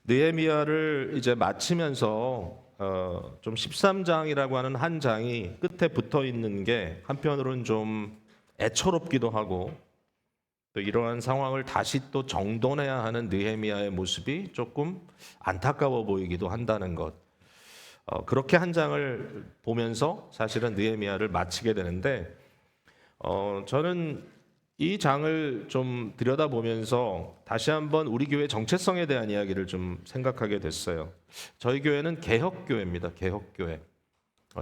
느헤미야를 이제 마치면서 좀 13장이라고 하는 한 장이 끝에 붙어 있는 게 한편으로는 좀 애처롭기도 하고, 또 이러한 상황을 다시 또 정돈해야 하는 느헤미야의 모습이 조금 안타까워 보이기도 한다는 것. 그렇게 한 장을 보면서 사실은 느헤미야를 마치게 되는데, 저는 이 장을 좀 들여다보면서 다시 한번 우리 교회 정체성에 대한 이야기를 좀 생각하게 됐어요. 저희 교회는 개혁교회입니다. 개혁교회.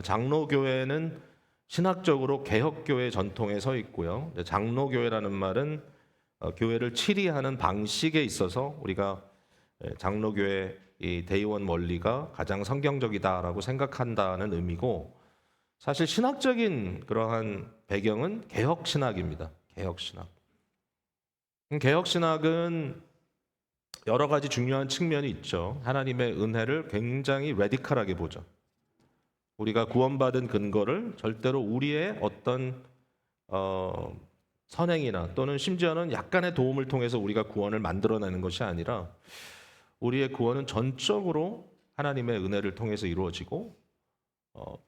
장로교회는 신학적으로 개혁교회 전통에 서 있고요. 장로교회라는 말은 교회를 치리하는 방식에 있어서 우리가 장로교회 이 대의원 원리가 가장 성경적이다라고 생각한다는 의미고, 사실 신학적인 그러한 배경은 개혁신학입니다. 개혁신학. 개혁신학은 여러 가지 중요한 측면이 있죠. 하나님의 은혜를 굉장히 레디컬하게 보죠. 우리가 구원받은 근거를 절대로 우리의 어떤 선행이나 또는 심지어는 약간의 도움을 통해서 우리가 구원을 만들어내는 것이 아니라, 우리의 구원은 전적으로 하나님의 은혜를 통해서 이루어지고,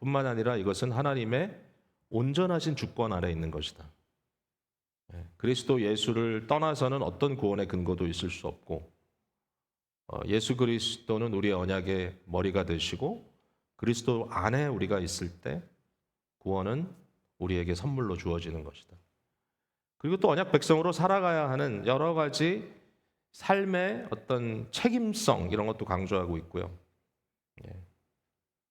뿐만 아니라 이것은 하나님의 온전하신 주권 아래 있는 것이다. 그리스도 예수를 떠나서는 어떤 구원의 근거도 있을 수 없고, 예수 그리스도는 우리의 언약의 머리가 되시고, 그리스도 안에 우리가 있을 때 구원은 우리에게 선물로 주어지는 것이다. 그리고 또 언약 백성으로 살아가야 하는 여러 가지 삶의 어떤 책임성, 이런 것도 강조하고 있고요.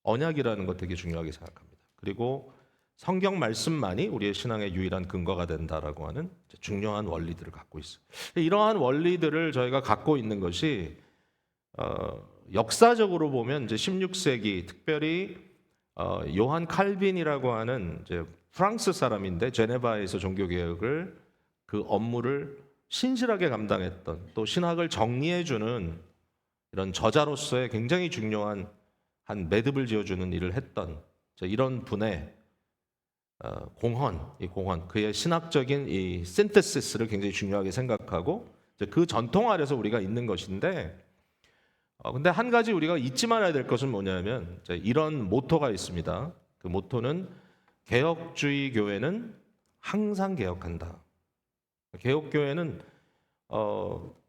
언약이라는 것 되게 중요하게 생각합니다. 그리고 성경 말씀만이 우리의 신앙의 유일한 근거가 된다라고 하는 중요한 원리들을 갖고 있어요. 이러한 원리들을 저희가 갖고 있는 것이 역사적으로 보면 이제 16세기, 특별히 요한 칼빈이라고 하는 이제 프랑스 사람인데, 제네바에서 종교 개혁을 그 업무를 신실하게 감당했던, 또 신학을 정리해주는 이런 저자로서의 굉장히 중요한 한 매듭을 지어주는 일을 했던 이런 분의 이 공헌, 그의 신학적인 이 신테시스를 굉장히 중요하게 생각하고, 그 전통 아래서 우리가 있는 것인데, 근데 한 가지 우리가 잊지 말아야 될 것은 뭐냐면, 이런 모토가 있습니다. 그 모토는 개혁주의 교회는 항상 개혁한다. 개혁교회는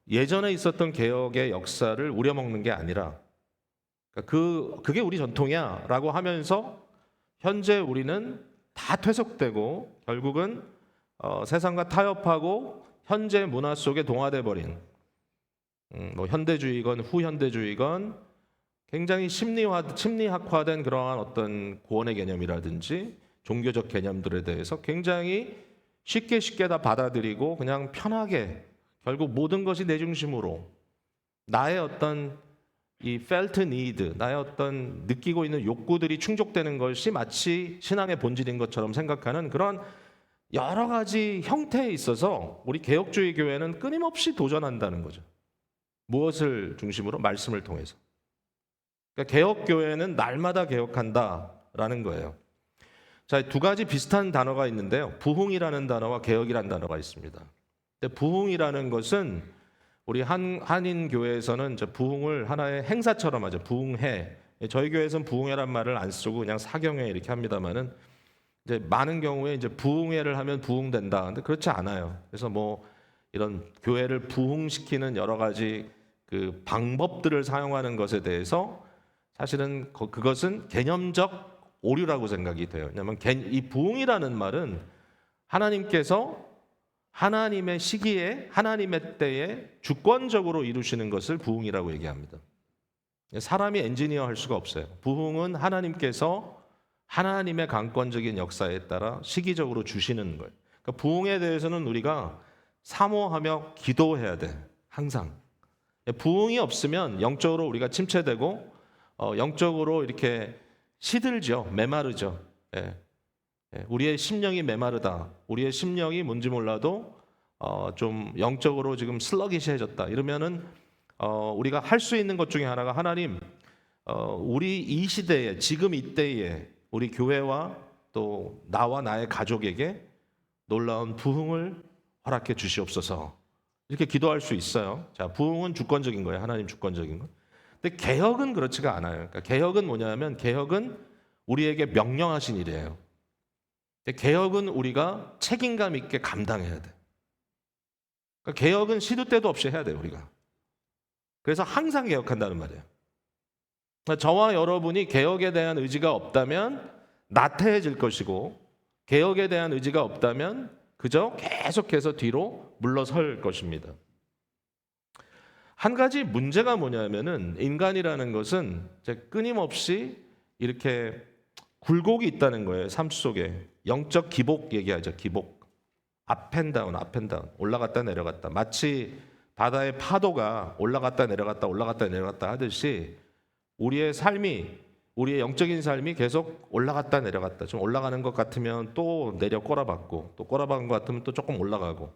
예전에 있었던 개혁의 역사를 우려먹는 게 아니라, 그게 우리 전통이야라고 하면서 현재 우리는 다 퇴색되고 결국은 세상과 타협하고 현재 문화 속에 동화돼 버린, 뭐 현대주의건 후현대주의건 굉장히 심리학화된 그러한 어떤 구원의 개념이라든지 종교적 개념들에 대해서 굉장히 쉽게 다 받아들이고 그냥 편하게, 결국 모든 것이 내 중심으로, 나의 어떤 이 felt need, 나의 어떤 느끼고 있는 욕구들이 충족되는 것이 마치 신앙의 본질인 것처럼 생각하는 그런 여러 가지 형태에 있어서 우리 개혁주의 교회는 끊임없이 도전한다는 거죠. 무엇을 중심으로? 말씀을 통해서. 그러니까 개혁교회는 날마다 개혁한다라는 거예요. 자, 두 가지 비슷한 단어가 있는데요. 부흥이라는 단어와 개혁이라는 단어가 있습니다. 근데 부흥이라는 것은 우리 한인 교회에서는 부흥을 하나의 행사처럼 하죠. 부흥회. 저희 교회에서는 부흥회란 말을 안 쓰고 그냥 사경회 이렇게 합니다만은, 이제 많은 경우에 이제 부흥회를 하면 부흥된다. 근데 그렇지 않아요. 그래서 뭐 이런 교회를 부흥시키는 여러 가지 그 방법들을 사용하는 것에 대해서 사실은 그것은 개념적 오류라고 생각이 돼요. 왜냐하면 이 부흥이라는 말은 하나님께서 하나님의 시기에, 하나님의 때에 주권적으로 이루시는 것을 부흥이라고 얘기합니다. 사람이 엔지니어 할 수가 없어요. 부흥은 하나님께서 하나님의 강권적인 역사에 따라 시기적으로 주시는 거예요. 그러니까 부흥에 대해서는 우리가 사모하며 기도해야 돼. 항상. 부흥이 없으면 영적으로 우리가 침체되고 영적으로 이렇게 시들죠. 메마르죠. 우리의 심령이 메마르다. 우리의 심령이 뭔지 몰라도 좀 영적으로 지금 슬러기시해졌다. 이러면은 우리가 할 수 있는 것 중에 하나가, 하나님, 우리 이 시대에, 지금 이때에 우리 교회와 또 나와 나의 가족에게 놀라운 부흥을 허락해 주시옵소서. 이렇게 기도할 수 있어요. 자, 부흥은 주권적인 거예요. 하나님 주권적인 거. 근데 개혁은 그렇지가 않아요. 그러니까 개혁은 뭐냐면 개혁은 우리에게 명령하신 일이에요. 근데 개혁은 우리가 책임감 있게 감당해야 돼. 그러니까 개혁은 시도 때도 없이 해야 돼요, 우리가. 그래서 항상 개혁한다는 말이에요. 그러니까 저와 여러분이 개혁에 대한 의지가 없다면 나태해질 것이고, 개혁에 대한 의지가 없다면 그저 계속해서 뒤로 물러설 것입니다. 한 가지 문제가 뭐냐면은 인간이라는 것은 끊임없이 이렇게 굴곡이 있다는 거예요. 삶 속에 영적 기복 얘기하죠. 기복, 업앤다운, 업앤다운, 올라갔다 내려갔다. 마치 바다의 파도가 올라갔다 내려갔다 올라갔다 내려갔다 하듯이 우리의 삶이, 우리의 영적인 삶이 계속 올라갔다 내려갔다. 좀 올라가는 것 같으면 또 내려 꼬라박고, 또 꼬라박은 것 같으면 또 조금 올라가고.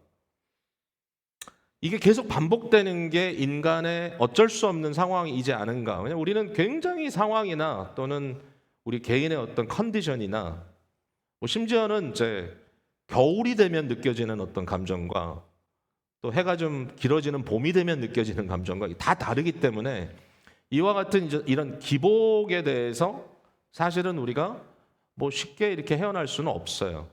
이게 계속 반복되는 게 인간의 어쩔 수 없는 상황이지 않은가. 왜냐하면 우리는 굉장히 상황이나 또는 우리 개인의 어떤 컨디션이나 뭐 심지어는 이제 겨울이 되면 느껴지는 어떤 감정과 또 해가 좀 길어지는 봄이 되면 느껴지는 감정과 다 다르기 때문에 이와 같은 이런 기복에 대해서 사실은 우리가 뭐 쉽게 이렇게 헤어날 수는 없어요.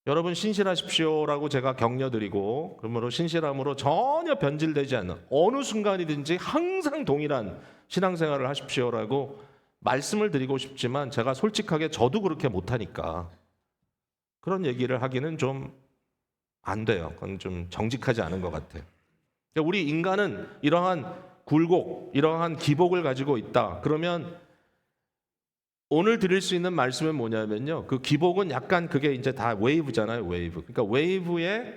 여러분 신실하십시오라고 제가 격려드리고 그러므로 신실함으로 전혀 변질되지 않는 어느 순간이든지 항상 동일한 신앙생활을 하십시오라고 말씀을 드리고 싶지만 제가 솔직하게 저도 그렇게 못하니까 그런 얘기를 하기는 좀 안 돼요. 그건 좀 정직하지 않은 것 같아요. 우리 인간은 이러한 굴곡, 이러한 기복을 가지고 있다. 그러면 오늘 드릴 수 있는 말씀은 뭐냐면요. 그 기복은 약간 그게 이제 다 웨이브잖아요. 웨이브. 그러니까 웨이브의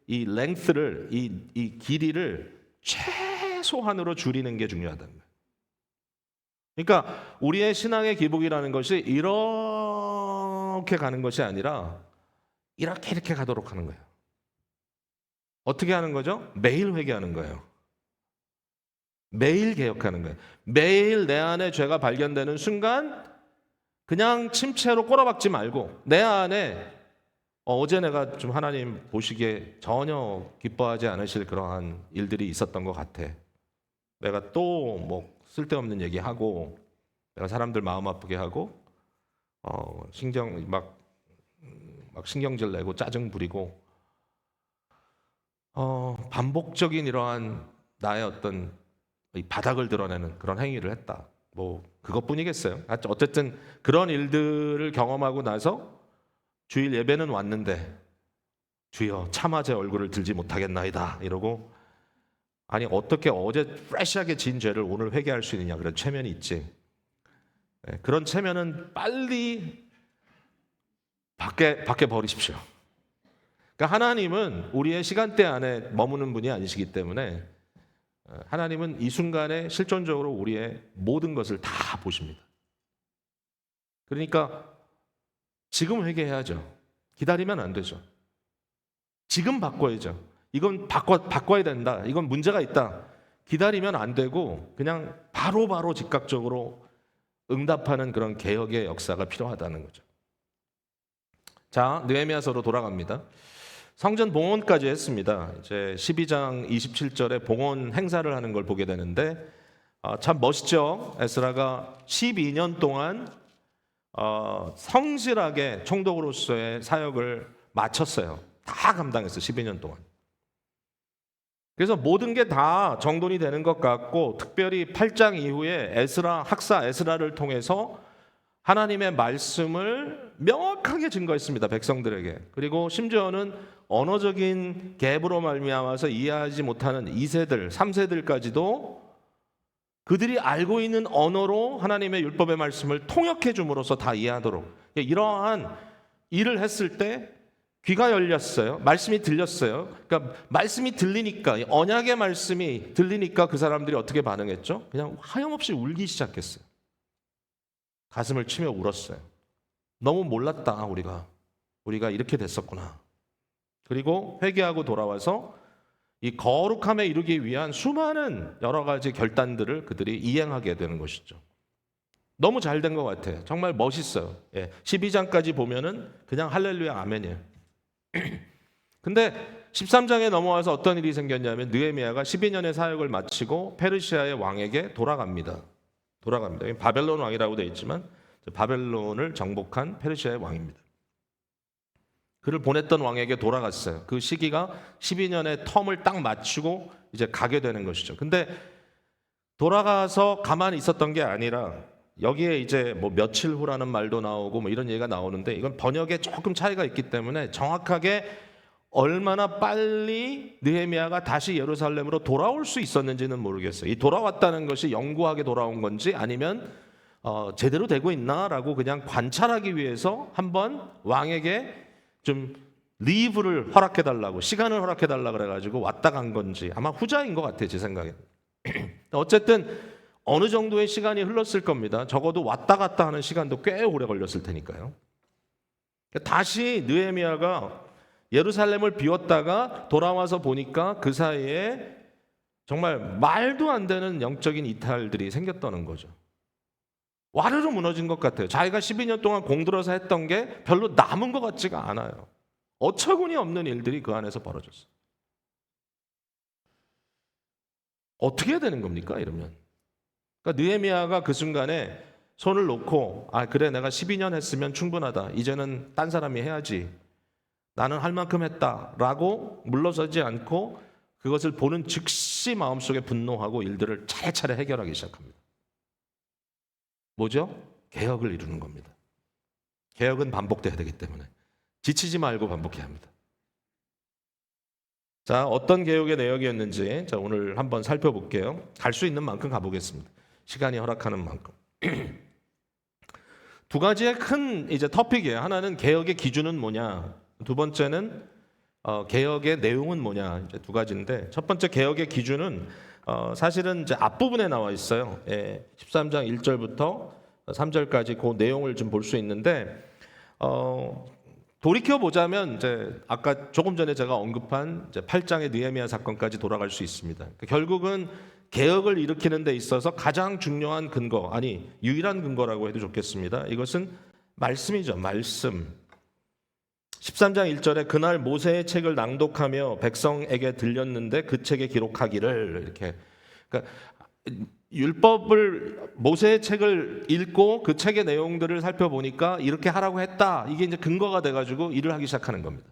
이 랭스를, 이 길이를 최소한으로 줄이는 게 중요하다는 거예요. 그러니까 우리의 신앙의 기복이라는 것이 이렇게 가는 것이 아니라 이렇게 가도록 하는 거예요. 어떻게 하는 거죠? 매일 회개하는 거예요. 매일 개혁하는 거예요. 매일 내 안에 죄가 발견되는 순간 그냥 침체로 꼬라박지 말고 내 안에 어제 내가 좀 하나님 보시기에 전혀 기뻐하지 않으실 그러한 일들이 있었던 것 같아. 내가 또 뭐 쓸데없는 얘기하고 내가 사람들 마음 아프게 하고 막 신경질 내고 짜증 부리고 반복적인 이러한 나의 어떤 이 바닥을 드러내는 그런 행위를 했다. 뭐 그것뿐이겠어요. 어쨌든 그런 일들을 경험하고 나서 주일 예배는 왔는데 주여 차마 제 얼굴을 들지 못하겠나이다 이러고 아니 어떻게 어제 프레시하게 지은 죄를 오늘 회개할 수 있느냐 그런 체면이 있지. 그런 체면은 빨리 밖에 버리십시오. 그러니까 하나님은 우리의 시간대 안에 머무는 분이 아니시기 때문에 하나님은 이 순간에 실존적으로 우리의 모든 것을 다 보십니다. 그러니까 지금 회개해야죠. 기다리면 안 되죠. 지금 바꿔야죠. 이건 바꿔야 된다. 이건 문제가 있다. 기다리면 안 되고 그냥 바로 즉각적으로 응답하는 그런 개혁의 역사가 필요하다는 거죠. 자, 느헤미야서로 돌아갑니다. 성전 봉헌까지 했습니다. 이제 12장 27절에 봉헌 행사를 하는 걸 보게 되는데 참 멋있죠. 에스라가 12년 동안 성실하게 총독으로서의 사역을 마쳤어요. 다 감당했어요. 12년 동안. 그래서 모든 게 다 정돈이 되는 것 같고 특별히 8장 이후에 학사 에스라를 통해서 하나님의 말씀을 명확하게 증거했습니다. 백성들에게. 그리고 심지어는 언어적인 갭으로 말미암아서 이해하지 못하는 2세들, 3세들까지도 그들이 알고 있는 언어로 하나님의 율법의 말씀을 통역해 줌으로써 다 이해하도록 이러한 일을 했을 때 귀가 열렸어요. 말씀이 들렸어요. 그러니까 말씀이 들리니까 언약의 말씀이 들리니까 그 사람들이 어떻게 반응했죠? 그냥 하염없이 울기 시작했어요. 가슴을 치며 울었어요. 너무 몰랐다 우리가 이렇게 됐었구나. 그리고 회개하고 돌아와서 이 거룩함에 이르기 위한 수많은 여러 가지 결단들을 그들이 이행하게 되는 것이죠. 너무 잘 된 것 같아요. 정말 멋있어요. 12장까지 보면은 그냥 할렐루야 아멘이에요. 근데 13장에 넘어와서 어떤 일이 생겼냐면 느헤미야가 12년의 사역을 마치고 페르시아의 왕에게 돌아갑니다. 바벨론 왕이라고 되어 있지만 바벨론을 정복한 페르시아의 왕입니다. 그를 보냈던 왕에게 돌아갔어요. 그 시기가 12년의 텀을 딱 맞추고 이제 가게 되는 것이죠. 근데 돌아가서 가만히 있었던 게 아니라 여기에 이제 뭐 며칠 후라는 말도 나오고 뭐 이런 얘기가 나오는데 이건 번역에 조금 차이가 있기 때문에 정확하게 얼마나 빨리 느헤미야가 다시 예루살렘으로 돌아올 수 있었는지는 모르겠어요. 이 돌아왔다는 것이 영구하게 돌아온 건지 아니면 제대로 되고 있나라고 그냥 관찰하기 위해서 한번 왕에게 좀 리브를 허락해달라고, 시간을 허락해달라고 그래가지고 왔다 간 건지 아마 후자인 것 같아요, 제 생각에. 어쨌든 어느 정도의 시간이 흘렀을 겁니다. 적어도 왔다 갔다 하는 시간도 꽤 오래 걸렸을 테니까요. 다시 느헤미야가 예루살렘을 비웠다가 돌아와서 보니까 그 사이에 정말 말도 안 되는 영적인 이탈들이 생겼다는 거죠. 와르르 무너진 것 같아요. 자기가 12년 동안 공들여서 했던 게 별로 남은 것 같지가 않아요. 어처구니 없는 일들이 그 안에서 벌어졌어요. 어떻게 해야 되는 겁니까, 이러면? 그러니까 느헤미야가 그 순간에 손을 놓고 그래, 내가 12년 했으면 충분하다. 이제는 딴 사람이 해야지. 나는 할 만큼 했다라고 물러서지 않고 그것을 보는 즉시 마음속에 분노하고 일들을 차례차례 해결하기 시작합니다. 뭐죠? 개혁을 이루는 겁니다. 개혁은 반복돼야 되기 때문에 지치지 말고 반복해야 합니다. 자, 어떤 개혁의 내역이었는지 오늘 한번 살펴볼게요. 갈 수 있는 만큼 가보겠습니다. 시간이 허락하는 만큼. 두 가지의 큰 이제 토픽이에요. 하나는 개혁의 기준은 뭐냐. 두 번째는 개혁의 내용은 뭐냐. 이제 두 가지인데 첫 번째 개혁의 기준은 사실은 이제 앞부분에 나와 있어요. 13장 1절부터 3절까지 그 내용을 좀 볼 수 있는데 돌이켜 보자면 이제 아까 조금 전에 제가 언급한 이제 8장의 느헤미야 사건까지 돌아갈 수 있습니다. 결국은 개혁을 일으키는 데 있어서 가장 중요한 근거, 유일한 근거라고 해도 좋겠습니다. 이것은 말씀이죠. 말씀. 13장 1절에 그날 모세의 책을 낭독하며 백성에게 들렸는데 그 책에 기록하기를, 이렇게. 그러니까 율법을, 모세의 책을 읽고 그 책의 내용들을 살펴보니까 이렇게 하라고 했다. 이게 이제 근거가 돼가지고 일을 하기 시작하는 겁니다.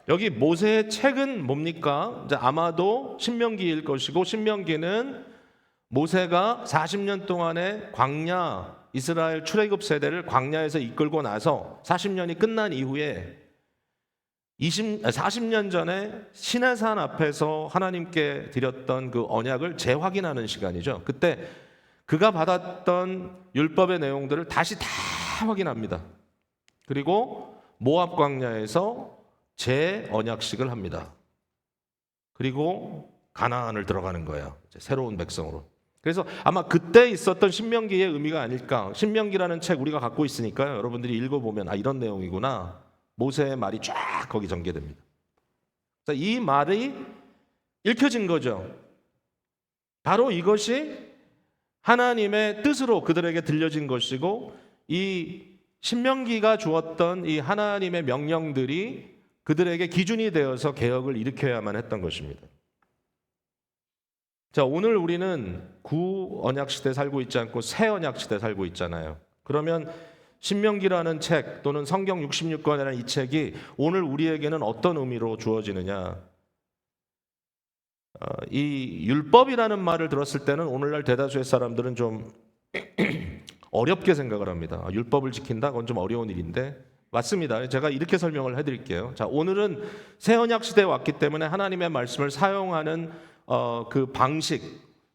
여기 모세의 책은 뭡니까? 이제 아마도 신명기일 것이고, 신명기는 모세가 40년 동안의 광야, 이스라엘 출애굽 세대를 광야에서 이끌고 나서 40년이 끝난 이후에 40년 전에 시내산 앞에서 하나님께 드렸던 그 언약을 재확인하는 시간이죠. 그때 그가 받았던 율법의 내용들을 다시 다 확인합니다. 그리고 모압 광야에서 재언약식을 합니다. 그리고 가나안을 들어가는 거예요. 새로운 백성으로. 그래서 아마 그때 있었던 신명기의 의미가 아닐까. 신명기라는 책 우리가 갖고 있으니까요. 여러분들이 읽어보면 이런 내용이구나. 모세의 말이 쫙 거기 전개됩니다. 이 말이 읽혀진 거죠. 바로 이것이 하나님의 뜻으로 그들에게 들려진 것이고, 이 신명기가 주었던 이 하나님의 명령들이 그들에게 기준이 되어서 개혁을 일으켜야만 했던 것입니다. 자, 오늘 우리는 구언약 시대에 살고 있지 않고 새 언약 시대에 살고 있잖아요. 그러면 신명기라는 책 또는 성경 66권이라는 이 책이 오늘 우리에게는 어떤 의미로 주어지느냐. 이 율법이라는 말을 들었을 때는 오늘날 대다수의 사람들은 좀 어렵게 생각을 합니다. 율법을 지킨다? 그건 좀 어려운 일인데, 맞습니다. 제가 이렇게 설명을 해드릴게요. 자, 오늘은 새 언약 시대에 왔기 때문에 하나님의 말씀을 사용하는 그 방식,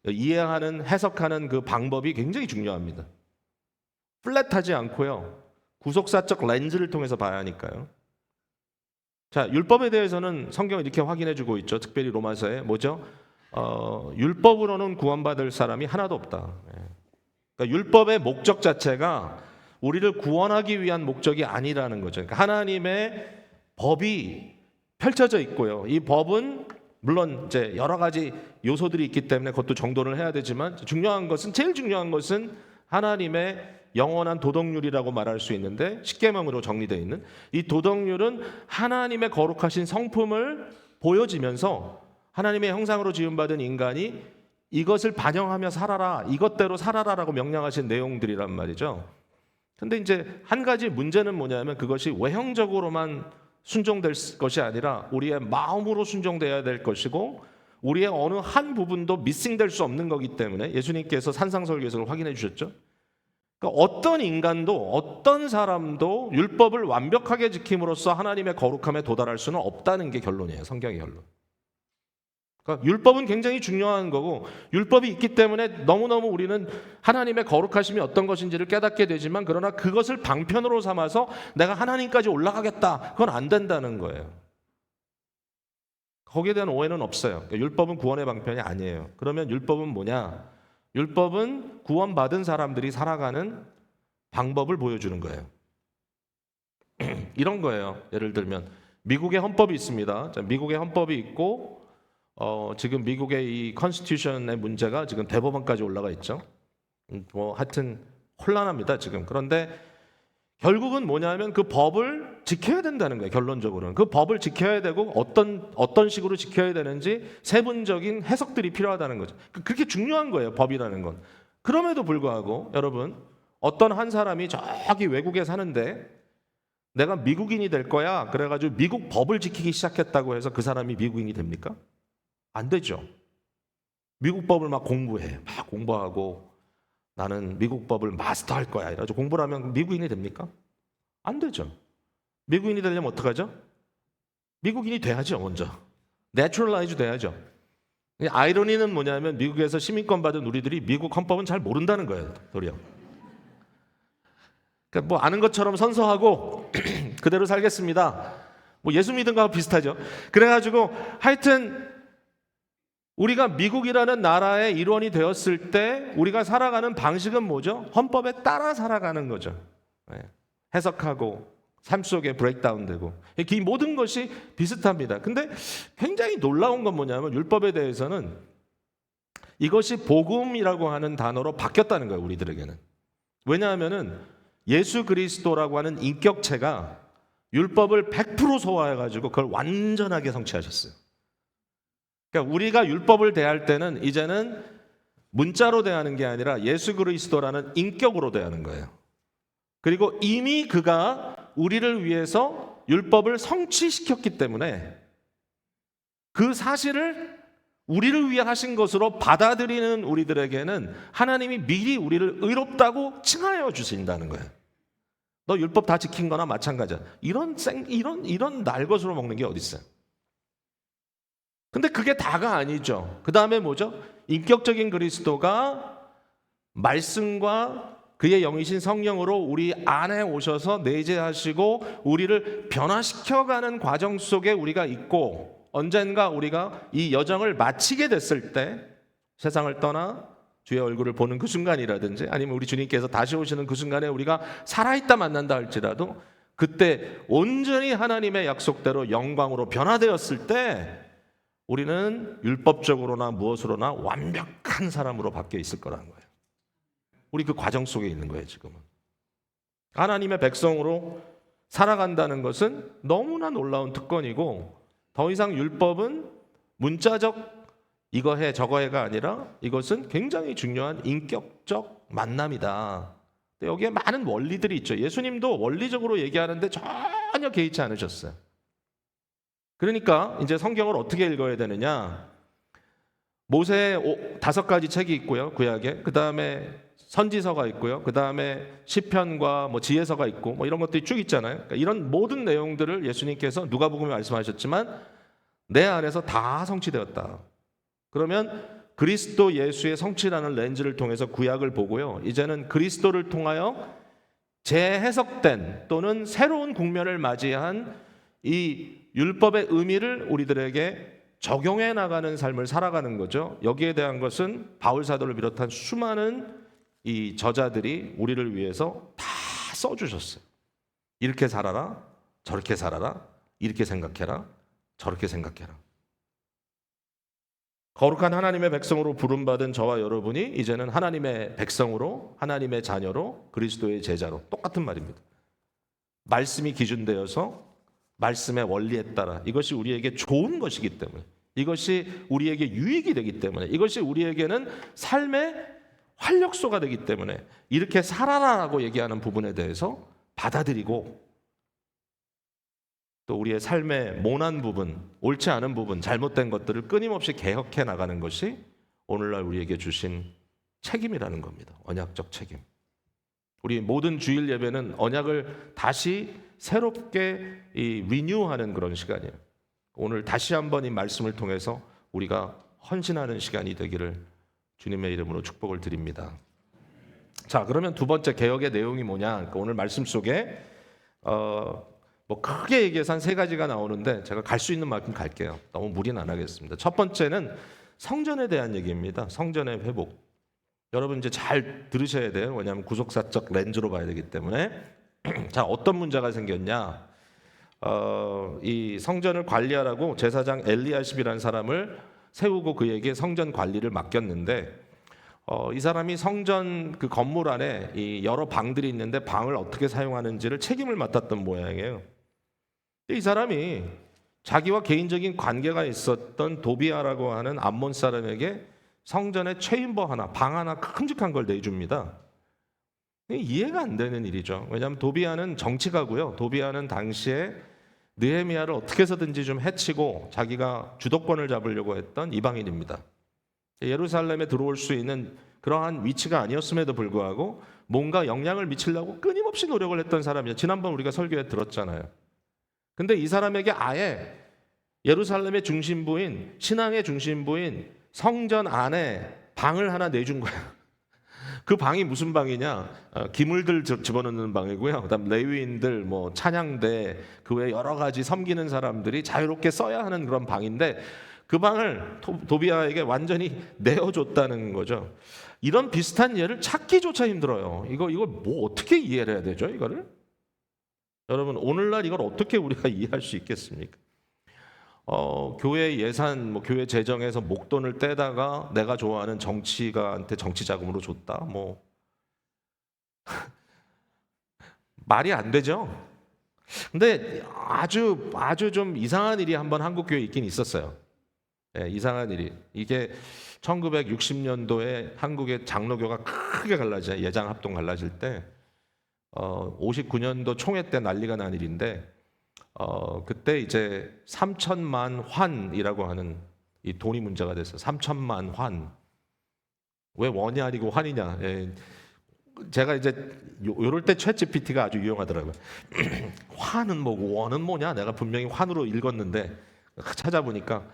이해하는, 해석하는 그 방법이 굉장히 중요합니다. 플랫하지 않고요. 구속사적 렌즈를 통해서 봐야 하니까요. 자, 율법에 대해서는 성경이 이렇게 확인해주고 있죠. 특별히 로마서에 뭐죠? 율법으로는 구원받을 사람이 하나도 없다. 그러니까 율법의 목적 자체가 우리를 구원하기 위한 목적이 아니라는 거죠. 그러니까 하나님의 법이 펼쳐져 있고요. 이 법은 물론 이제 여러 가지 요소들이 있기 때문에 그것도 정돈을 해야 되지만, 제일 중요한 것은 하나님의 영원한 도덕률이라고 말할 수 있는데, 십계명으로 정리되어 있는 이 도덕률은 하나님의 거룩하신 성품을 보여지면서 하나님의 형상으로 지음받은 인간이 이것을 반영하며 살아라, 이것대로 살아라라고 명령하신 내용들이란 말이죠. 근데 이제 한 가지 문제는 뭐냐면 그것이 외형적으로만 순종될 것이 아니라 우리의 마음으로 순종돼야 될 것이고, 우리의 어느 한 부분도 미싱될 수 없는 거기 때문에 예수님께서 산상설교에서 확인해 주셨죠. 그러니까 어떤 인간도 어떤 사람도 율법을 완벽하게 지킴으로써 하나님의 거룩함에 도달할 수는 없다는 게 결론이에요. 성경의 결론. 그러니까 율법은 굉장히 중요한 거고, 율법이 있기 때문에 너무너무 우리는 하나님의 거룩하심이 어떤 것인지를 깨닫게 되지만, 그러나 그것을 방편으로 삼아서 내가 하나님까지 올라가겠다, 그건 안 된다는 거예요. 거기에 대한 오해는 없어요. 그러니까 율법은 구원의 방편이 아니에요. 그러면 율법은 뭐냐? 율법은 구원받은 사람들이 살아가는 방법을 보여주는 거예요. 이런 거예요. 예를 들면 미국의 헌법이 있습니다. 자, 미국의 헌법이 있고 지금 미국의 이 컨스티튜션의 문제가 지금 대법원까지 올라가 있죠. 하여튼 혼란합니다 지금. 그런데 결국은 뭐냐면 그 법을 지켜야 된다는 거예요. 결론적으로는 그 법을 지켜야 되고 어떤 식으로 지켜야 되는지 세분적인 해석들이 필요하다는 거죠. 그렇게 중요한 거예요, 법이라는 건. 그럼에도 불구하고 여러분, 어떤 한 사람이 저기 외국에 사는데 내가 미국인이 될 거야, 그래가지고 미국 법을 지키기 시작했다고 해서 그 사람이 미국인이 됩니까? 안 되죠. 미국 법을 막 공부하고 나는 미국 법을 마스터할 거야 이래가지고 공부를 하면 미국인이 됩니까? 안 되죠. 미국인이 되려면 어떡하죠? 미국인이 돼야죠. 먼저 내추럴라이즈 돼야죠. 아이러니는 뭐냐면 미국에서 시민권 받은 우리들이 미국 헌법은 잘 모른다는 거예요. 도리어. 그러니까 뭐 아는 것처럼 선서하고 그대로 살겠습니다. 뭐 예수 믿은 거하고 비슷하죠. 그래가지고 하여튼 우리가 미국이라는 나라의 일원이 되었을 때 우리가 살아가는 방식은 뭐죠? 헌법에 따라 살아가는 거죠. 해석하고 삶 속에 브레이크다운되고 이 모든 것이 비슷합니다. 근데 굉장히 놀라운 건 뭐냐면 율법에 대해서는 이것이 복음이라고 하는 단어로 바뀌었다는 거예요. 우리들에게는. 왜냐하면은 예수 그리스도라고 하는 인격체가 율법을 100% 소화해가지고 그걸 완전하게 성취하셨어요. 그러니까 우리가 율법을 대할 때는 이제는 문자로 대하는 게 아니라 예수 그리스도라는 인격으로 대하는 거예요. 그리고 이미 그가 우리를 위해서 율법을 성취시켰기 때문에 그 사실을 우리를 위해 하신 것으로 받아들이는 우리들에게는 하나님이 미리 우리를 의롭다고 칭하여 주신다는 거예요. 너 율법 다 지킨 거나 마찬가지야. 이런 날 것으로 먹는 게 어디 있어요? 근데 그게 다가 아니죠. 그 다음에 뭐죠? 인격적인 그리스도가 말씀과 그의 영이신 성령으로 우리 안에 오셔서 내재하시고 우리를 변화시켜가는 과정 속에 우리가 있고, 언젠가 우리가 이 여정을 마치게 됐을 때 세상을 떠나 주의 얼굴을 보는 그 순간이라든지 아니면 우리 주님께서 다시 오시는 그 순간에 우리가 살아있다 만난다 할지라도 그때 온전히 하나님의 약속대로 영광으로 변화되었을 때 우리는 율법적으로나 무엇으로나 완벽한 사람으로 바뀌어 있을 거라는 거예요. 우리 그 과정 속에 있는 거예요. 지금은 하나님의 백성으로 살아간다는 것은 너무나 놀라운 특권이고, 더 이상 율법은 문자적 이거 해 저거 해가 아니라 이것은 굉장히 중요한 인격적 만남이다. 여기에 많은 원리들이 있죠. 예수님도 원리적으로 얘기하는데 전혀 개의치 않으셨어요. 그러니까 이제 성경을 어떻게 읽어야 되느냐? 모세의 5가지 책이 있고요, 구약에. 그 다음에 선지서가 있고요. 그 다음에 시편과 뭐 지혜서가 있고 뭐 이런 것들이 쭉 있잖아요. 그러니까 이런 모든 내용들을 예수님께서 누가복음에 말씀하셨지만 내 안에서 다 성취되었다. 그러면 그리스도 예수의 성취라는 렌즈를 통해서 구약을 보고요, 이제는 그리스도를 통하여 재해석된 또는 새로운 국면을 맞이한 이 율법의 의미를 우리들에게 적용해 나가는 삶을 살아가는 거죠. 여기에 대한 것은 바울 사도를 비롯한 수많은 이 저자들이 우리를 위해서 다 써주셨어요. 이렇게 살아라, 저렇게 살아라, 이렇게 생각해라, 저렇게 생각해라. 거룩한 하나님의 백성으로 부름받은 저와 여러분이 이제는 하나님의 백성으로, 하나님의 자녀로, 그리스도의 제자로, 똑같은 말입니다. 말씀이 기준되어서 말씀의 원리에 따라, 이것이 우리에게 좋은 것이기 때문에, 이것이 우리에게 유익이 되기 때문에, 이것이 우리에게는 삶의 활력소가 되기 때문에 이렇게 살아라라고 얘기하는 부분에 대해서 받아들이고, 또 우리의 삶의 모난 부분, 옳지 않은 부분, 잘못된 것들을 끊임없이 개혁해 나가는 것이 오늘날 우리에게 주신 책임이라는 겁니다. 언약적 책임. 우리 모든 주일 예배는 언약을 다시 새롭게 리뉴하는 그런 시간이에요. 오늘 다시 한번 이 말씀을 통해서 우리가 헌신하는 시간이 되기를 주님의 이름으로 축복을 드립니다. 자, 그러면 두 번째 개혁의 내용이 뭐냐? 그러니까 오늘 말씀 속에 뭐 크게 얘기해서 한 3가지가 나오는데 제가 갈 수 있는 만큼 갈게요. 너무 무리는 안 하겠습니다. 첫 번째는 성전에 대한 얘기입니다. 성전의 회복. 여러분 이제 잘 들으셔야 돼요. 왜냐하면 구속사적 렌즈로 봐야 되기 때문에. 자, 어떤 문제가 생겼냐? 이 성전을 관리하라고 제사장 엘리야십이라는 사람을 세우고 그에게 성전 관리를 맡겼는데, 이 사람이 성전 그 건물 안에 이 여러 방들이 있는데 방을 어떻게 사용하는지를 책임을 맡았던 모양이에요. 이 사람이 자기와 개인적인 관계가 있었던 도비아라고 하는 암몬 사람에게 성전의 체인버 하나, 방 하나 큼직한 걸 내줍니다. 이해가 안 되는 일이죠. 왜냐하면 도비아는 정치가고요. 도비아는 당시에 느헤미야를 어떻게 해서든지 좀 해치고 자기가 주도권을 잡으려고 했던 이방인입니다. 예루살렘에 들어올 수 있는 그러한 위치가 아니었음에도 불구하고 뭔가 영향을 미치려고 끊임없이 노력을 했던 사람이에요. 지난번 우리가 설교에 들었잖아요. 근데 이 사람에게 아예 예루살렘의 중심부인, 신앙의 중심부인 성전 안에 방을 하나 내준 거야. 그 방이 무슨 방이냐? 기물들 집어넣는 방이고요. 그다음 레위인들, 뭐 찬양대, 그 외 여러 가지 섬기는 사람들이 자유롭게 써야 하는 그런 방인데, 그 방을 도비아에게 완전히 내어줬다는 거죠. 이런 비슷한 예를 찾기조차 힘들어요. 이거 뭐 어떻게 이해를 해야 되죠? 이거를? 여러분, 오늘날 이걸 어떻게 우리가 이해할 수 있겠습니까? 교회 예산, 뭐 교회 재정에서 목돈을 떼다가 내가 좋아하는 정치가한테 정치 자금으로 줬다. 뭐 말이 안 되죠. 근데 아주 좀 이상한 일이 한번 한국 교회에 있긴 있었어요. 네, 이상한 일이. 이게 1960년도에 한국의 장로교가 크게 갈라져, 예장 합동 갈라질 때 59년도 총회 때 난리가 난 일인데, 그때 이제 3천만 환이라고 하는 이 돈이 문제가 됐어요. 3천만 환. 왜 원이 아니고 환이냐? 예. 제가 이제 요럴 때 챗GPT가 아주 유용하더라고요. 환은 뭐고 원은 뭐냐? 내가 분명히 환으로 읽었는데 찾아보니까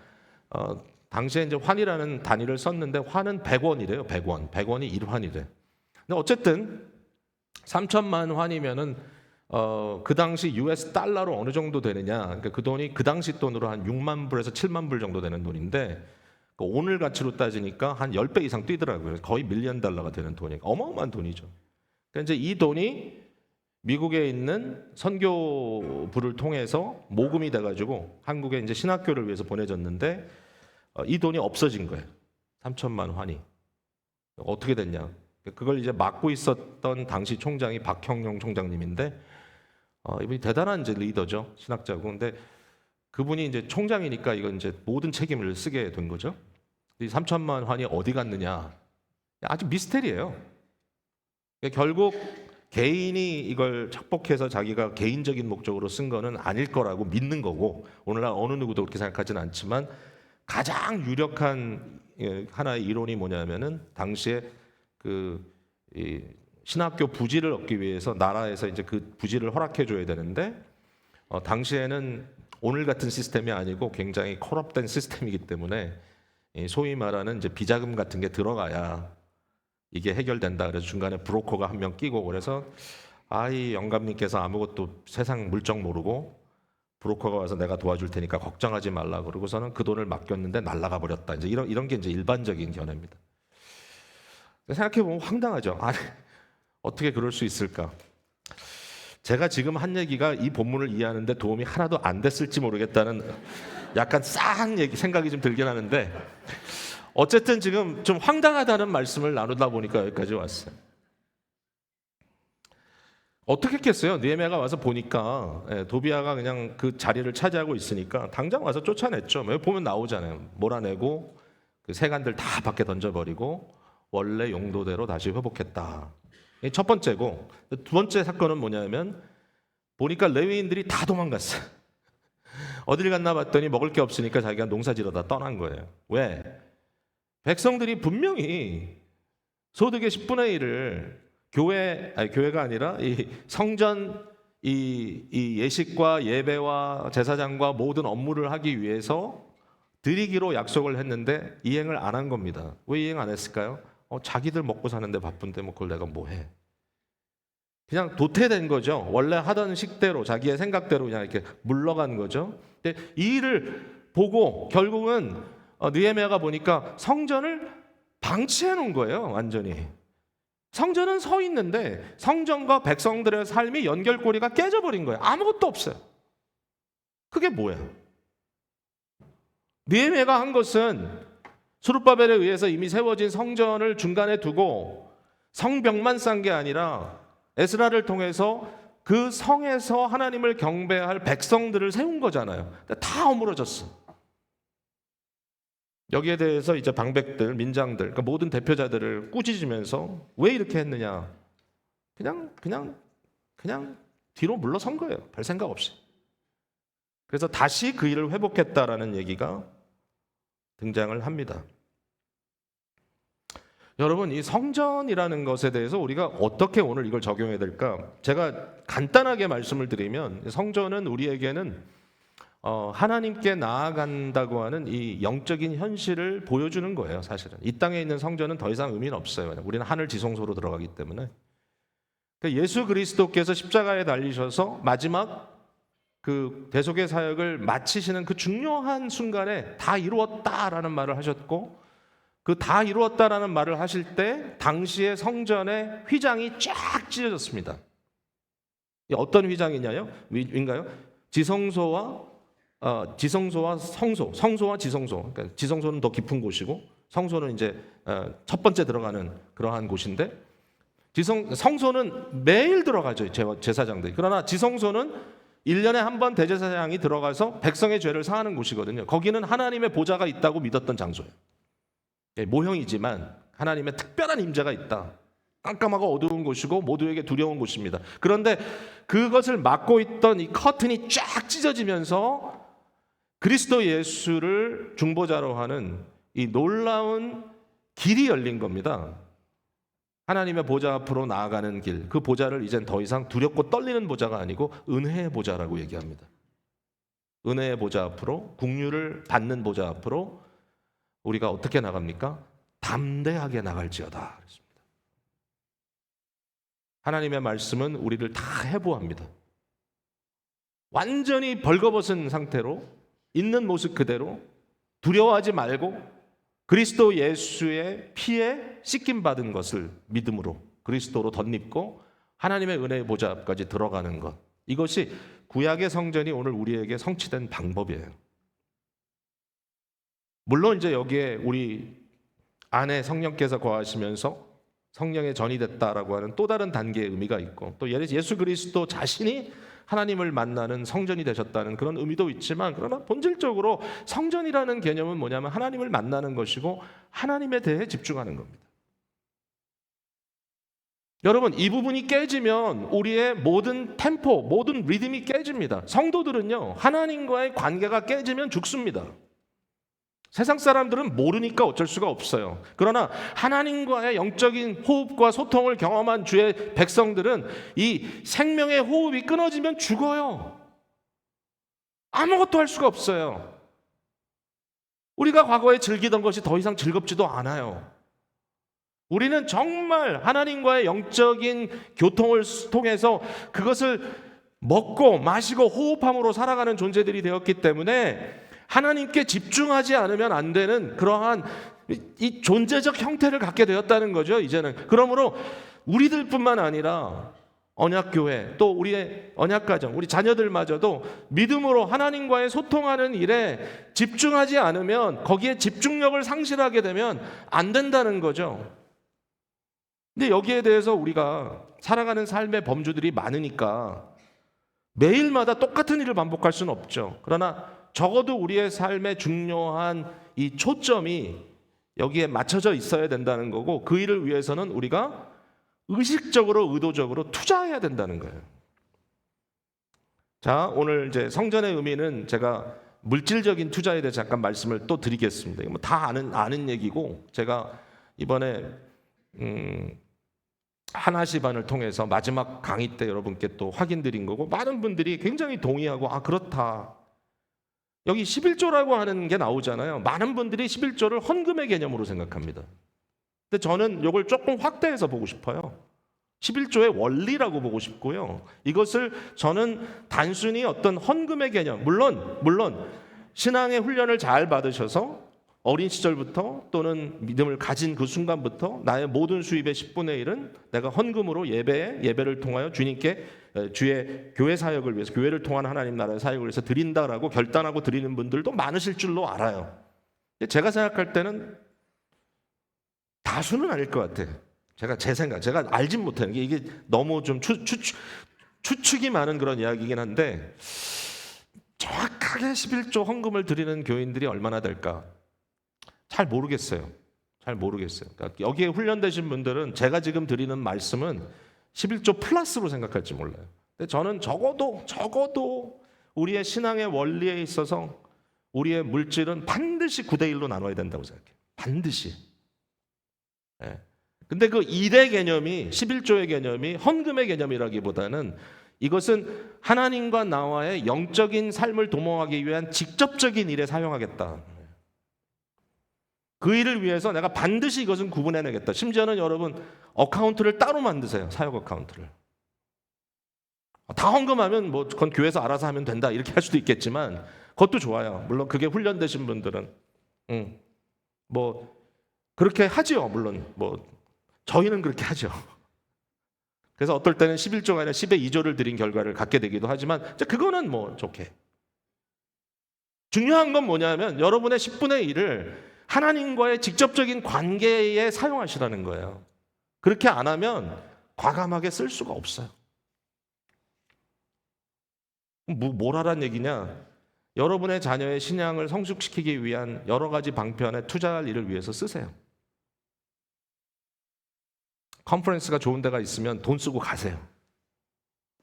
당시에 이제 환이라는 단위를 썼는데 환은 100원이래요. 100원. 100원이 1환이래. 근데 어쨌든 3천만 환이면은 그 당시 US 달러로 어느 정도 되느냐? 그러니까 그 돈이 그 당시 돈으로 한 6만 불에서 7만 불 정도 되는 돈인데, 오늘 가치로 따지니까 한 10배 이상 뛰더라고요. 거의 밀리언 달러가 되는 돈이, 어마어마한 돈이죠. 그러니까 이제 이 돈이 미국에 있는 선교부를 통해서 모금이 돼가지고 한국에 이제 신학교를 위해서 보내졌는데, 이 돈이 없어진 거예요. 3천만 환이. 어떻게 됐냐? 그걸 이제 맡고 있었던 당시 총장이 박형용 총장님인데, 이분이 대단한 이제 리더죠, 신학자고. 근데 그분이 이제 총장이니까 이건 이제 모든 책임을 쓰게 된 거죠. 이 3천만 환이 어디 갔느냐? 아주 미스테리예요. 결국 개인이 이걸 착복해서 자기가 개인적인 목적으로 쓴 거는 아닐 거라고 믿는 거고, 오늘날 어느 누구도 그렇게 생각하지는 않지만 가장 유력한 하나의 이론이 뭐냐면은 당시에 이 신학교 부지를 얻기 위해서 나라에서 이제 그 부지를 허락해 줘야 되는데, 당시에는 오늘 같은 시스템이 아니고 굉장히 콜업된 시스템이기 때문에 소위 말하는 이제 비자금 같은 게 들어가야 이게 해결된다. 그래서 중간에 브로커가 한 명 끼고, 그래서 이 영감님께서 아무것도 세상 물정 모르고 브로커가 와서 내가 도와줄 테니까 걱정하지 말라 그러고서는 그 돈을 맡겼는데 날라가 버렸다. 이제 이런 게 이제 일반적인 견해입니다. 생각해 보면 황당하죠. 어떻게 그럴 수 있을까? 제가 지금 한 얘기가 이 본문을 이해하는데 도움이 하나도 안 됐을지 모르겠다는 약간 싸한 생각이 좀 들긴 하는데, 어쨌든 지금 좀 황당하다는 말씀을 나누다 보니까 여기까지 왔어요. 어떻게 했겠어요? 느헤미야가 와서 보니까 도비아가 그냥 그 자리를 차지하고 있으니까 당장 와서 쫓아냈죠. 보면 나오잖아요. 몰아내고 그 세간들 다 밖에 던져버리고 원래 용도대로 다시 회복했다. 이게 첫 번째고, 두 번째 사건은 뭐냐면 보니까 레위인들이 다 도망갔어요. 어딜 갔나 봤더니 먹을 게 없으니까 자기가 농사지러다 떠난 거예요. 왜? 백성들이 분명히 소득의 10분의 1을 교회가 아니라 이 성전 이 예식과 예배와 제사장과 모든 업무를 하기 위해서 드리기로 약속을 했는데 이행을 안 한 겁니다. 왜 이행 안 했을까요? 자기들 먹고 사는데 바쁜데 뭐 그걸 내가 뭐 해? 그냥 도태된 거죠. 원래 하던 식대로 자기의 생각대로 그냥 이렇게 물러간 거죠. 근데 이 일을 보고 결국은 느헤미야가 보니까 성전을 방치해 놓은 거예요. 완전히. 성전은 서 있는데 성전과 백성들의 삶이 연결고리가 깨져버린 거예요. 아무것도 없어요. 그게 뭐예요? 느헤미야가 한 것은 스룹바벨에 의해서 이미 세워진 성전을 중간에 두고 성벽만 쌓은 게 아니라 에스라를 통해서 그 성에서 하나님을 경배할 백성들을 세운 거잖아요. 다 어무러졌어. 여기에 대해서 이제 방백들, 민장들, 그러니까 모든 대표자들을 꾸짖으면서 왜 이렇게 했느냐? 그냥 뒤로 물러선 거예요. 별 생각 없이. 그래서 다시 그 일을 회복했다라는 얘기가 등장을 합니다. 여러분, 이 성전이라는 것에 대해서 우리가 어떻게 오늘 이걸 적용해야 될까? 제가 간단하게 말씀을 드리면 성전은 우리에게는 하나님께 나아간다고 하는 이 영적인 현실을 보여주는 거예요. 사실은 이 땅에 있는 성전은 더 이상 의미는 없어요. 우리는 하늘 지성소로 들어가기 때문에. 그러니까 예수 그리스도께서 십자가에 달리셔서 마지막 그 대속의 사역을 마치시는 그 중요한 순간에 다 이루었다라는 말을 하셨고, 그 다 이루었다라는 말을 하실 때 당시의 성전의 휘장이 쫙 찢어졌습니다. 어떤 휘장이냐요? 인가요? 지성소와 성소와 지성소. 그러니까 지성소는 더 깊은 곳이고 성소는 이제 첫 번째 들어가는 그러한 곳인데, 성소는 매일 들어가죠, 제사장들이. 그러나 지성소는 1년에 한 번 대제사장이 들어가서 백성의 죄를 사하는 곳이거든요. 거기는 하나님의 보좌가 있다고 믿었던 장소예요. 모형이지만 하나님의 특별한 임재가 있다. 깜깜하고 어두운 곳이고 모두에게 두려운 곳입니다. 그런데 그것을 막고 있던 이 커튼이 쫙 찢어지면서 그리스도 예수를 중보자로 하는 이 놀라운 길이 열린 겁니다. 하나님의 보좌 앞으로 나아가는 길, 그 보좌를 이젠 더 이상 두렵고 떨리는 보좌가 아니고 은혜의 보좌라고 얘기합니다. 은혜의 보좌 앞으로, 긍휼을 받는 보좌 앞으로 우리가 어떻게 나갑니까? 담대하게 나갈지어다. 그랬습니다. 하나님의 말씀은 우리를 다 해부합니다. 완전히 벌거벗은 상태로 있는 모습 그대로 두려워하지 말고 그리스도 예수의 피에 씻김받은 것을 믿음으로 그리스도로 덧입고 하나님의 은혜의 보좌 앞까지 들어가는 것, 이것이 구약의 성전이 오늘 우리에게 성취된 방법이에요. 물론 이제 여기에 우리 안에 성령께서 거하시면서 성령의 전이 됐다라고 하는 또 다른 단계의 의미가 있고, 또 예수 그리스도 자신이 하나님을 만나는 성전이 되셨다는 그런 의미도 있지만, 그러나 본질적으로 성전이라는 개념은 뭐냐면 하나님을 만나는 것이고 하나님에 대해 집중하는 겁니다. 여러분, 이 부분이 깨지면 우리의 모든 템포, 모든 리듬이 깨집니다. 성도들은요, 하나님과의 관계가 깨지면 죽습니다. 세상 사람들은 모르니까 어쩔 수가 없어요. 그러나 하나님과의 영적인 호흡과 소통을 경험한 주의 백성들은 이 생명의 호흡이 끊어지면 죽어요. 아무것도 할 수가 없어요. 우리가 과거에 즐기던 것이 더 이상 즐겁지도 않아요. 우리는 정말 하나님과의 영적인 교통을 통해서 그것을 먹고 마시고 호흡함으로 살아가는 존재들이 되었기 때문에 하나님께 집중하지 않으면 안 되는 그러한 이 존재적 형태를 갖게 되었다는 거죠, 이제는. 그러므로 우리들뿐만 아니라 언약교회, 또 우리의 언약가정, 우리 자녀들마저도 믿음으로 하나님과의 소통하는 일에 집중하지 않으면, 거기에 집중력을 상실하게 되면 안 된다는 거죠. 근데 여기에 대해서 우리가 살아가는 삶의 범주들이 많으니까 매일마다 똑같은 일을 반복할 수는 없죠. 그러나 적어도 우리의 삶의 중요한 이 초점이 여기에 맞춰져 있어야 된다는 거고, 그 일을 위해서는 우리가 의식적으로, 의도적으로 투자해야 된다는 거예요. 자, 오늘 이제 성전의 의미는 제가 물질적인 투자에 대해 잠깐 말씀을 또 드리겠습니다. 뭐 다 아는 얘기고, 제가 이번에 하나시반을 통해서 마지막 강의 때 여러분께 또 확인드린 거고, 많은 분들이 굉장히 동의하고, 아, 그렇다. 여기 11조라고 하는 게 나오잖아요. 많은 분들이 11조를 헌금의 개념으로 생각합니다. 근데 저는 이걸 조금 확대해서 보고 싶어요. 11조의 원리라고 보고 싶고요. 이것을 저는 단순히 어떤 헌금의 개념, 물론 신앙의 훈련을 잘 받으셔서 어린 시절부터 또는 믿음을 가진 그 순간부터 나의 모든 수입의 10분의 1은 내가 헌금으로 예배를 통하여 주님께 주의 교회 사역을 위해서, 교회를 통한 하나님 나라의 사역을 위해서 드린다라고 결단하고 드리는 분들도 많으실 줄로 알아요. 제가 생각할 때는 다수는 아닐 것 같아요. 제가 알진 못하는 게, 이게 너무 좀 추측이 많은 그런 이야기이긴 한데, 정확하게 11조 헌금을 드리는 교인들이 얼마나 될까? 잘 모르겠어요. 그러니까 여기에 훈련되신 분들은 제가 지금 드리는 말씀은 11조 플러스로 생각할지 몰라요. 근데 저는 적어도 우리의 신앙의 원리에 있어서 우리의 물질은 반드시 9대1로 나눠야 된다고 생각해요. 반드시. 예. 근데 그 일의 개념이, 11조의 개념이 헌금의 개념이라기보다는 이것은 하나님과 나와의 영적인 삶을 도모하기 위한 직접적인 일에 사용하겠다. 그 일을 위해서 내가 반드시 이것은 구분해내겠다. 심지어는 여러분, 어카운트를 따로 만드세요. 사역 어카운트를. 다 헌금하면 뭐 그건 교회에서 알아서 하면 된다, 이렇게 할 수도 있겠지만, 그것도 좋아요. 물론 그게 훈련되신 분들은 뭐 그렇게 하죠. 물론 뭐 저희는 그렇게 하죠. 그래서 어떨 때는 11조가 아니라 10의 2조를 드린 결과를 갖게 되기도 하지만, 그거는 뭐 좋게. 중요한 건 뭐냐면 여러분의 10분의 1을 하나님과의 직접적인 관계에 사용하시라는 거예요. 그렇게 안 하면 과감하게 쓸 수가 없어요. 뭘 하란 얘기냐? 여러분의 자녀의 신앙을 성숙시키기 위한 여러 가지 방편에 투자할 일을 위해서 쓰세요. 컨퍼런스가 좋은 데가 있으면 돈 쓰고 가세요.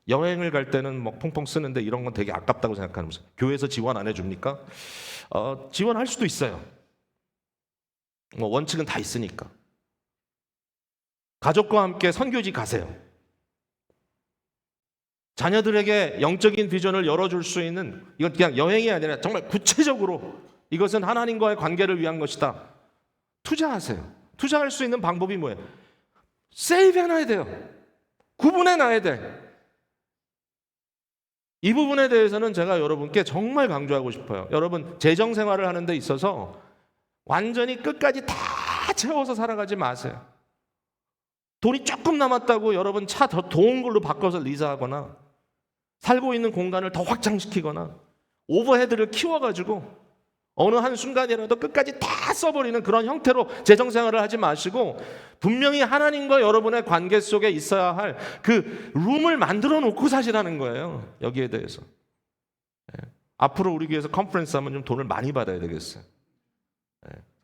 여행을 갈 때는 뭐 펑펑 쓰는데 이런 건 되게 아깝다고 생각하면서, 교회에서 지원 안 해줍니까? 지원할 수도 있어요. 뭐 원칙은 다 있으니까. 가족과 함께 선교지 가세요. 자녀들에게 영적인 비전을 열어줄 수 있는, 이건 그냥 여행이 아니라 정말 구체적으로 이것은 하나님과의 관계를 위한 것이다. 투자하세요. 투자할 수 있는 방법이 뭐예요? 세이브해놔야 돼요. 구분해놔야 돼. 이 부분에 대해서는 제가 여러분께 정말 강조하고 싶어요. 여러분, 재정생활을 하는 데 있어서 완전히 끝까지 다 채워서 살아가지 마세요. 돈이 조금 남았다고 여러분 차 더 좋은 걸로 바꿔서 리즈하거나, 살고 있는 공간을 더 확장시키거나, 오버헤드를 키워가지고 어느 한 순간이라도 끝까지 다 써버리는 그런 형태로 재정생활을 하지 마시고, 분명히 하나님과 여러분의 관계 속에 있어야 할 그 룸을 만들어 놓고 사시라는 거예요. 여기에 대해서. 앞으로 우리 교회에서 컨퍼런스 하면 좀 돈을 많이 받아야 되겠어요.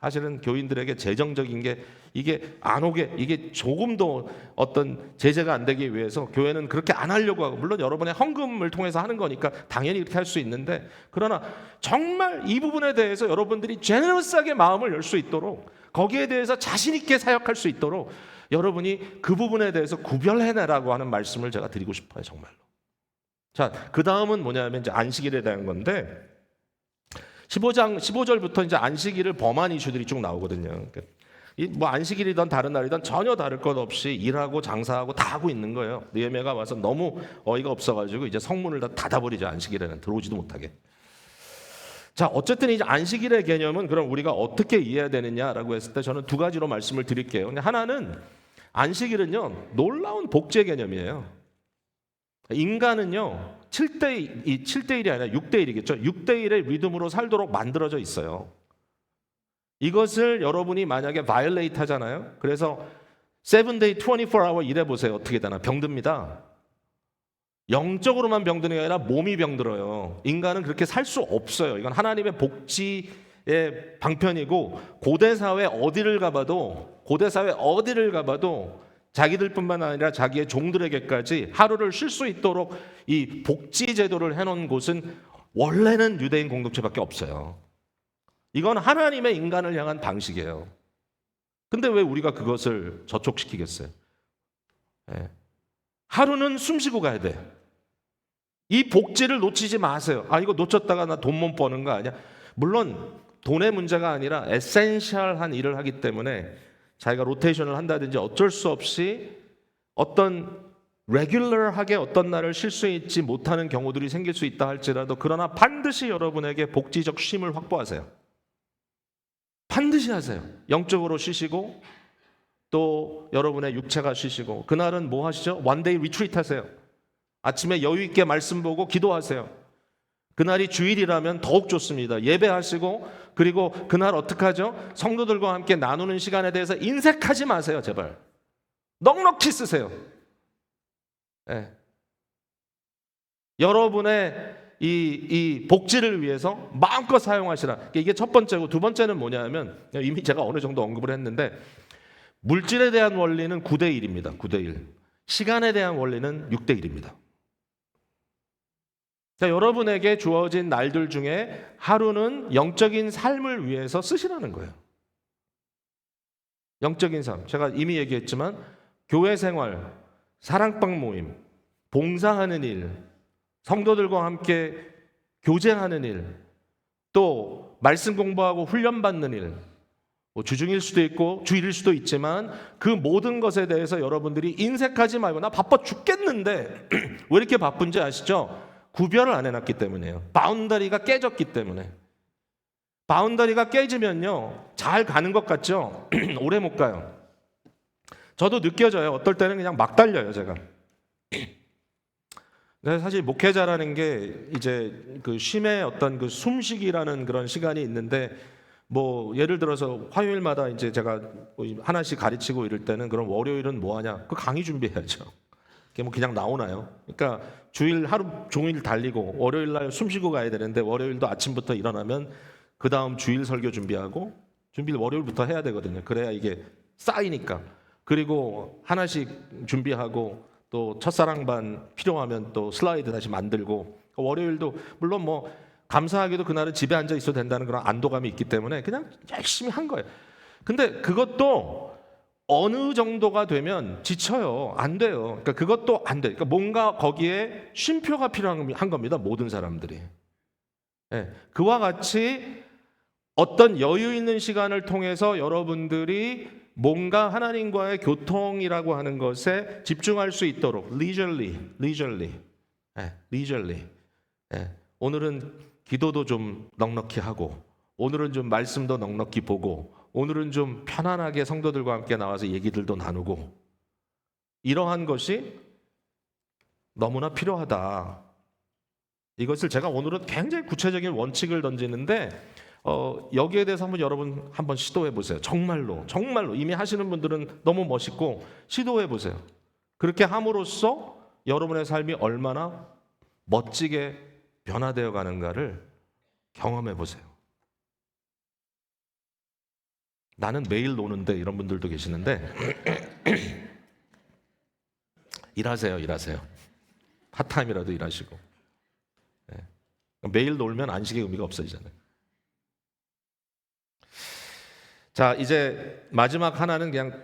사실은 교인들에게 재정적인 게 이게 안 오게, 이게 조금도 어떤 제재가 안 되기 위해서 교회는 그렇게 안 하려고 하고, 물론 여러분의 헌금을 통해서 하는 거니까 당연히 그렇게 할 수 있는데, 그러나 정말 이 부분에 대해서 여러분들이 제너러스하게 마음을 열 수 있도록, 거기에 대해서 자신 있게 사역할 수 있도록 여러분이 그 부분에 대해서 구별해내라고 하는 말씀을 제가 드리고 싶어요, 정말로. 자, 그 다음은 뭐냐면 이제 안식일에 대한 건데, 15절부터 이제 안식일을 범한 이슈들이 쭉 나오거든요. 뭐 안식일이든 다른 날이든 전혀 다를 것 없이 일하고 장사하고 다 하고 있는 거예요. 느헤미야가 와서 너무 어이가 없어가지고 이제 성문을 다 닫아버리죠. 안식일에는 들어오지도 못하게. 자, 어쨌든 이제 안식일의 개념은 그럼 우리가 어떻게 이해해야 되느냐라고 했을 때 저는 두 가지로 말씀을 드릴게요. 하나는, 안식일은요 놀라운 복제 개념이에요. 인간은요 7대1이 아니라 6대1이겠죠. 6대1의 리듬으로 살도록 만들어져 있어요. 이것을 여러분이 만약에 바이올레이트 하잖아요. 그래서 7day 24hour 일해보세요. 어떻게 되나? 병듭니다. 영적으로만 병드는 게 아니라 몸이 병들어요. 인간은 그렇게 살 수 없어요. 이건 하나님의 복지의 방편이고, 고대 사회 어디를 가봐도 자기들뿐만 아니라 자기의 종들에게까지 하루를 쉴 수 있도록 이 복지 제도를 해놓은 곳은 원래는 유대인 공동체밖에 없어요. 이건 하나님의 인간을 향한 방식이에요. 근데 왜 우리가 그것을 저촉시키겠어요? 네. 하루는 숨 쉬고 가야 돼. 이 복지를 놓치지 마세요. 이거 놓쳤다가 나 돈 못 버는 거 아니야? 물론 돈의 문제가 아니라 에센셜한 일을 하기 때문에 자기가 로테이션을 한다든지 어쩔 수 없이 어떤 레귤러하게 어떤 날을 쉴 수 있지 못하는 경우들이 생길 수 있다 할지라도, 그러나 반드시 여러분에게 복지적 쉼을 확보하세요. 반드시 하세요. 영적으로 쉬시고 또 여러분의 육체가 쉬시고, 그날은 뭐 하시죠? 원데이 리트리트 하세요. 아침에 여유 있게 말씀 보고 기도하세요. 그날이 주일이라면 더욱 좋습니다. 예배하시고, 그리고 그날 어떻게 하죠? 성도들과 함께 나누는 시간에 대해서 인색하지 마세요. 제발 넉넉히 쓰세요. 네. 여러분의 이 복지를 위해서 마음껏 사용하시라. 이게 첫 번째고, 두 번째는 뭐냐면, 이미 제가 어느 정도 언급을 했는데, 물질에 대한 원리는 9대1입니다. 9대1. 시간에 대한 원리는 6대1입니다. 자, 여러분에게 주어진 날들 중에 하루는 영적인 삶을 위해서 쓰시라는 거예요. 영적인 삶. 제가 이미 얘기했지만 교회 생활, 사랑방 모임, 봉사하는 일, 성도들과 함께 교제하는 일, 또 말씀 공부하고 훈련받는 일, 주중일 수도 있고 주일일 수도 있지만, 그 모든 것에 대해서 여러분들이 인색하지 말고, 나 바빠 죽겠는데 왜 이렇게 바쁜지 아시죠? 구별을 안 해놨기 때문이에요. 바운더리가 깨졌기 때문에. 바운더리가 깨지면요 잘 가는 것 같죠? 오래 못 가요. 저도 느껴져요. 어떨 때는 그냥 막 달려요, 제가. 사실 목회자라는 게 이제 그 쉼의 어떤 그 숨쉬기라는 그런 시간이 있는데, 뭐 예를 들어서 화요일마다 이제 제가 하나씩 가르치고 이럴 때는, 그럼 월요일은 뭐 하냐? 그 강의 준비해야죠. 그게 뭐 그냥 나오나요? 그러니까 주일 하루 종일 달리고 월요일 날 숨쉬고 가야 되는데, 월요일도 아침부터 일어나면 그 다음 주일 설교 준비하고, 준비를 월요일부터 해야 되거든요. 그래야 이게 쌓이니까. 그리고 하나씩 준비하고, 또 첫사랑반 필요하면 또 슬라이드 다시 만들고, 월요일도 물론 뭐 감사하게도 그날은 집에 앉아 있어도 된다는 그런 안도감이 있기 때문에 그냥 열심히 한 거예요. 근데 그것도 어느 정도가 되면 지쳐요. 안 돼요. 그러니까 그것도 안 돼요. 그러니까 뭔가 거기에 쉼표가 필요한 겁니다. 모든 사람들이. 네. 그와 같이 어떤 여유 있는 시간을 통해서 여러분들이 뭔가 하나님과의 교통이라고 하는 것에 집중할 수 있도록 leisurely. 오늘은 기도도 좀 넉넉히 하고, 오늘은 좀 말씀도 넉넉히 보고, 오늘은 좀 편안하게 성도들과 함께 나와서 얘기들도 나누고, 이러한 것이 너무나 필요하다. 이것을 제가 오늘은 굉장히 구체적인 원칙을 던지는데, 여기에 대해서 여러분 한번 시도해 보세요. 정말로 이미 하시는 분들은 너무 멋있고, 시도해 보세요. 그렇게 함으로써 여러분의 삶이 얼마나 멋지게 변화되어 가는가를 경험해 보세요. 나는 매일 노는데, 이런 분들도 계시는데 일하세요. 파타임이라도 일하시고. 네. 매일 놀면 안식의 의미가 없어지잖아요. 자, 이제 마지막 하나는 그냥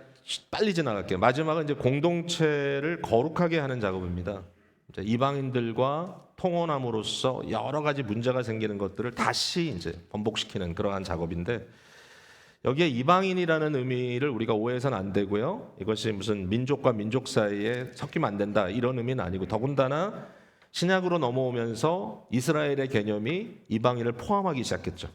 빨리 지나갈게요. 마지막은 이제 공동체를 거룩하게 하는 작업입니다. 이제 이방인들과 통혼함으로써 여러 가지 문제가 생기는 것들을 다시 이제 번복시키는 그러한 작업인데, 여기에 이방인이라는 의미를 우리가 오해해서는 안 되고요. 이것이 무슨 민족과 민족 사이에 섞이면 안 된다, 이런 의미는 아니고, 더군다나 신약으로 넘어오면서 이스라엘의 개념이 이방인을 포함하기 시작했죠.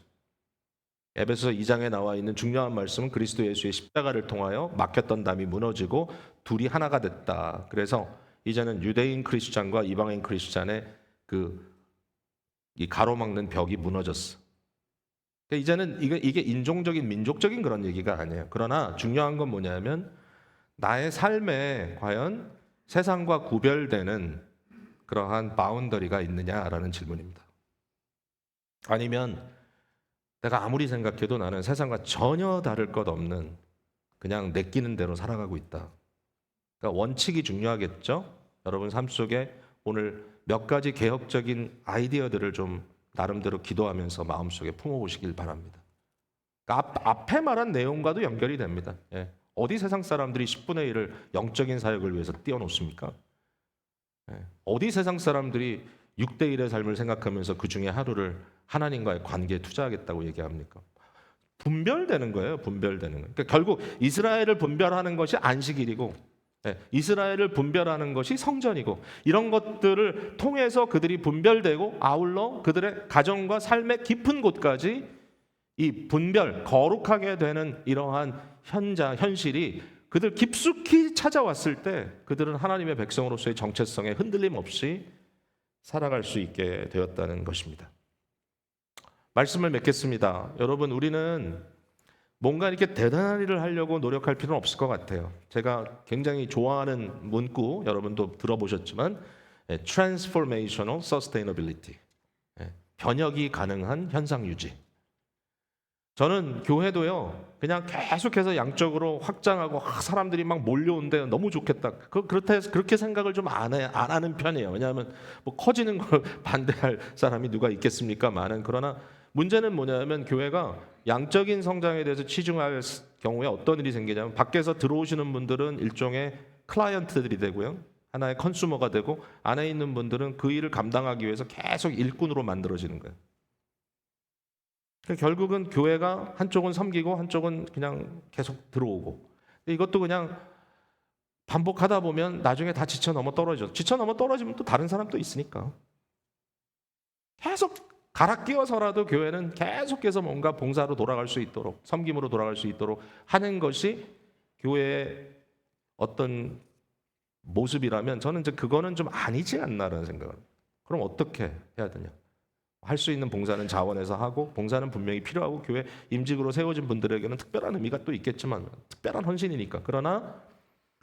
에베소서 2장에 나와 있는 중요한 말씀은 그리스도 예수의 십자가를 통하여 막혔던 담이 무너지고 둘이 하나가 됐다. 그래서 이제는 유대인 크리스찬과 이방인 크리스찬의 이 가로막는 벽이 무너졌어. 그러니까 이제는 이게 인종적인 민족적인 그런 얘기가 아니에요. 그러나 중요한 건 뭐냐면 나의 삶에 과연 세상과 구별되는 그러한 바운더리가 있느냐라는 질문입니다. 아니면 내가 아무리 생각해도 나는 세상과 전혀 다를 것 없는 그냥 내끼는 대로 살아가고 있다. 그러니까 원칙이 중요하겠죠? 여러분 삶 속에 오늘 몇 가지 개혁적인 아이디어들을 좀 나름대로 기도하면서 마음속에 품어보시길 바랍니다. 그러니까 앞에 말한 내용과도 연결이 됩니다. 예. 어디 세상 사람들이 10분의 1을 영적인 사역을 위해서 띄워놓습니까? 예. 어디 세상 사람들이 6대 1의 삶을 생각하면서 그 중에 하루를 하나님과의 관계에 투자하겠다고 얘기합니까? 분별되는 거예요. 분별되는 거예요. 그러니까 결국 이스라엘을 분별하는 것이 안식일이고 이스라엘을 분별하는 것이 성전이고 이런 것들을 통해서 그들이 분별되고 아울러 그들의 가정과 삶의 깊은 곳까지 이 분별, 거룩하게 되는 이러한 현실이 그들 깊숙이 찾아왔을 때 그들은 하나님의 백성으로서의 정체성에 흔들림 없이 살아갈 수 있게 되었다는 것입니다. 말씀을 맺겠습니다. 여러분, 우리는 뭔가 이렇게 대단한 일을 하려고 노력할 필요는 없을 것 같아요. 제가 굉장히 좋아하는 문구, 여러분도 들어보셨지만 Transformational Sustainability, 변혁이 가능한 현상 유지. 저는 교회도요, 그냥 계속해서 양적으로 확장하고 사람들이 막 몰려온대 너무 좋겠다. 그렇게 생각을 좀 안 하는 편이에요. 왜냐하면 뭐 커지는 걸 반대할 사람이 누가 있겠습니까? 많은. 그러나 문제는 뭐냐면 교회가 양적인 성장에 대해서 치중할 경우에 어떤 일이 생기냐면 밖에서 들어오시는 분들은 일종의 클라이언트들이 되고요. 하나의 컨슈머가 되고 안에 있는 분들은 그 일을 감당하기 위해서 계속 일꾼으로 만들어지는 거예요. 결국은 교회가 한쪽은 섬기고 한쪽은 그냥 계속 들어오고 이것도 그냥 반복하다 보면 나중에 다 지쳐 넘어 떨어져. 지쳐 넘어 떨어지면 또 다른 사람도 있으니까 계속 갈아 끼워서라도 교회는 계속해서 뭔가 봉사로 돌아갈 수 있도록 섬김으로 돌아갈 수 있도록 하는 것이 교회의 어떤 모습이라면 저는 이제 그거는 좀 아니지 않나라는 생각을. 그럼 어떻게 해야 되냐? 할 수 있는 봉사는 자원에서 하고 봉사는 분명히 필요하고 교회 임직으로 세워진 분들에게는 특별한 의미가 또 있겠지만 특별한 헌신이니까. 그러나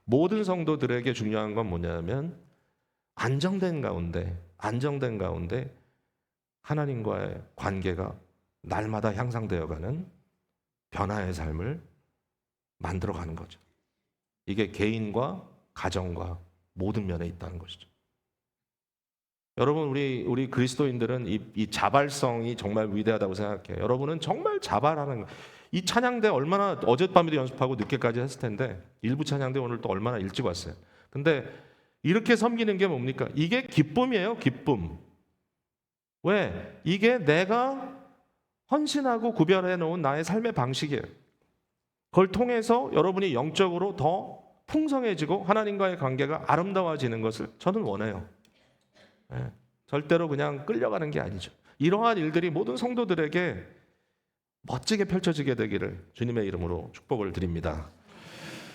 모든 성도들에게 중요한 건 뭐냐면 안정된 가운데 하나님과의 관계가 날마다 향상되어가는 변화의 삶을 만들어가는 거죠. 이게 개인과 가정과 모든 면에 있다는 것이죠. 여러분 우리 그리스도인들은 이 자발성이 정말 위대하다고 생각해요. 여러분은 정말 자발하는 이 찬양대 얼마나 어젯밤에도 연습하고 늦게까지 했을 텐데 일부 찬양대 오늘 또 얼마나 일찍 왔어요. 근데 이렇게 섬기는 게 뭡니까? 이게 기쁨이에요. 기쁨. 왜? 이게 내가 헌신하고 구별해 놓은 나의 삶의 방식이에요. 그걸 통해서 여러분이 영적으로 더 풍성해지고 하나님과의 관계가 아름다워지는 것을 저는 원해요. 절대로 그냥 끌려가는 게 아니죠. 이러한 일들이 모든 성도들에게 멋지게 펼쳐지게 되기를 주님의 이름으로 축복을 드립니다.